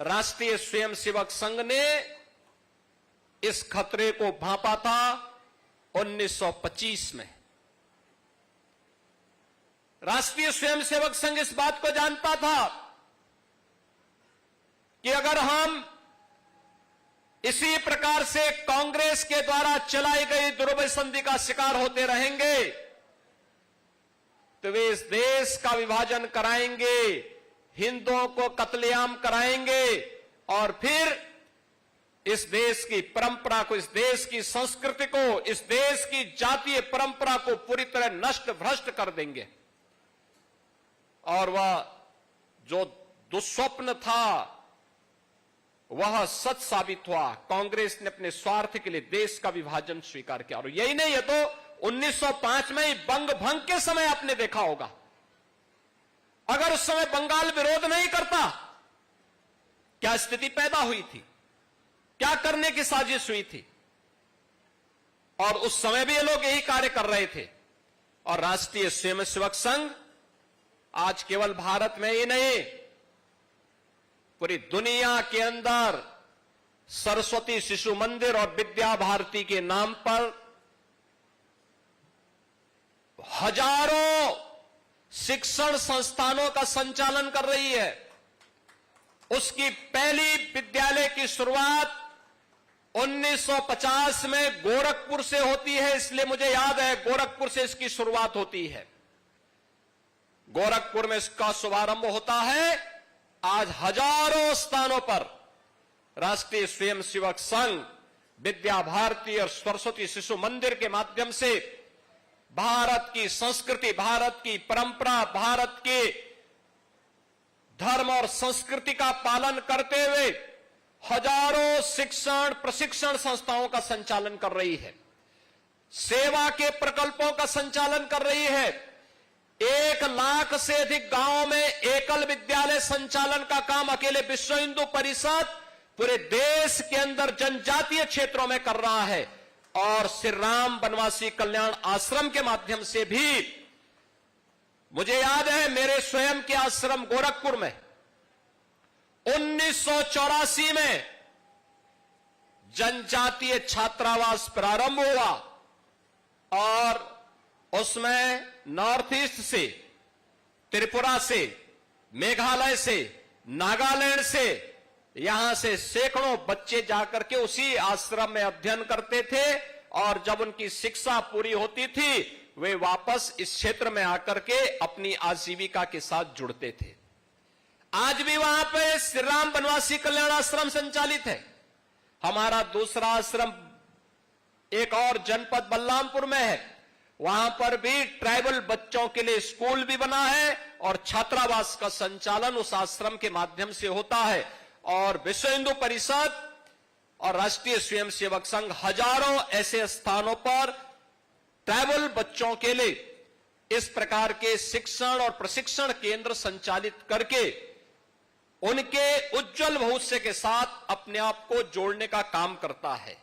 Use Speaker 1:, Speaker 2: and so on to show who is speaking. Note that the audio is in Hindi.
Speaker 1: राष्ट्रीय स्वयंसेवक संघ ने इस खतरे को भांपा था 1925 में। राष्ट्रीय स्वयंसेवक संघ इस बात को जानता था कि अगर हम इसी प्रकार से कांग्रेस के द्वारा चलाई गई दुर्बल संधि का शिकार होते रहेंगे तो वे इस देश का विभाजन कराएंगे, हिंदुओं को कत्लेआम कराएंगे और फिर इस देश की परंपरा को, इस देश की संस्कृति को, इस देश की जातीय परंपरा को पूरी तरह नष्ट भ्रष्ट कर देंगे। और वह जो दुस्वप्न था वह सच साबित हुआ। कांग्रेस ने अपने स्वार्थ के लिए देश का विभाजन स्वीकार किया। और यही नहीं, यह तो 1905 में ही बंग भंग के समय आपने देखा होगा। अगर उस समय बंगाल विरोध नहीं करता, क्या स्थिति पैदा हुई थी, क्या करने की साजिश हुई थी। और उस समय भी ये लोग यही कार्य कर रहे थे। और राष्ट्रीय स्वयंसेवक संघ आज केवल भारत में ही नहीं, पूरी दुनिया के अंदर सरस्वती शिशु मंदिर और विद्या भारती के नाम पर हजारों शिक्षण संस्थानों का संचालन कर रही है। उसकी पहली विद्यालय की शुरुआत 1950 में गोरखपुर से होती है, इसलिए मुझे याद है गोरखपुर से इसकी शुरुआत होती है। गोरखपुर में इसका शुभारंभ होता है। आज हजारों स्थानों पर राष्ट्रीय स्वयंसेवक संघ विद्या भारती और सरस्वती शिशु मंदिर के माध्यम से भारत की संस्कृति, भारत की परंपरा, भारत के धर्म और संस्कृति का पालन करते हुए हजारों शिक्षण प्रशिक्षण संस्थाओं का संचालन कर रही है, सेवा के प्रकल्पों का संचालन कर रही है। 1 लाख से अधिक गांवों में एकल विद्यालय संचालन का काम अकेले विश्व हिंदू परिषद पूरे देश के अंदर जनजातीय क्षेत्रों में कर रहा है। और श्री राम वनवासी कल्याण आश्रम के माध्यम से भी, मुझे याद है मेरे स्वयं के आश्रम गोरखपुर में 1984 में जनजातीय छात्रावास प्रारंभ हुआ और उसमें नॉर्थ ईस्ट से, त्रिपुरा से, मेघालय से, नागालैंड से, यहां से सैकड़ों बच्चे जाकर के उसी आश्रम में अध्ययन करते थे। और जब उनकी शिक्षा पूरी होती थी वे वापस इस क्षेत्र में आकर के अपनी आजीविका के साथ जुड़ते थे। आज भी वहां पे श्री राम वनवासी कल्याण आश्रम संचालित है। हमारा दूसरा आश्रम एक और जनपद बलरामपुर में है, वहां पर भी ट्राइबल बच्चों के लिए स्कूल भी बना है और छात्रावास का संचालन उस आश्रम के माध्यम से होता है। और विश्व हिंदू परिषद और राष्ट्रीय स्वयंसेवक संघ हजारों ऐसे स्थानों पर ट्राइबल बच्चों के लिए इस प्रकार के शिक्षण और प्रशिक्षण केंद्र संचालित करके उनके उज्जवल भविष्य के साथ अपने आप को जोड़ने का काम करता है।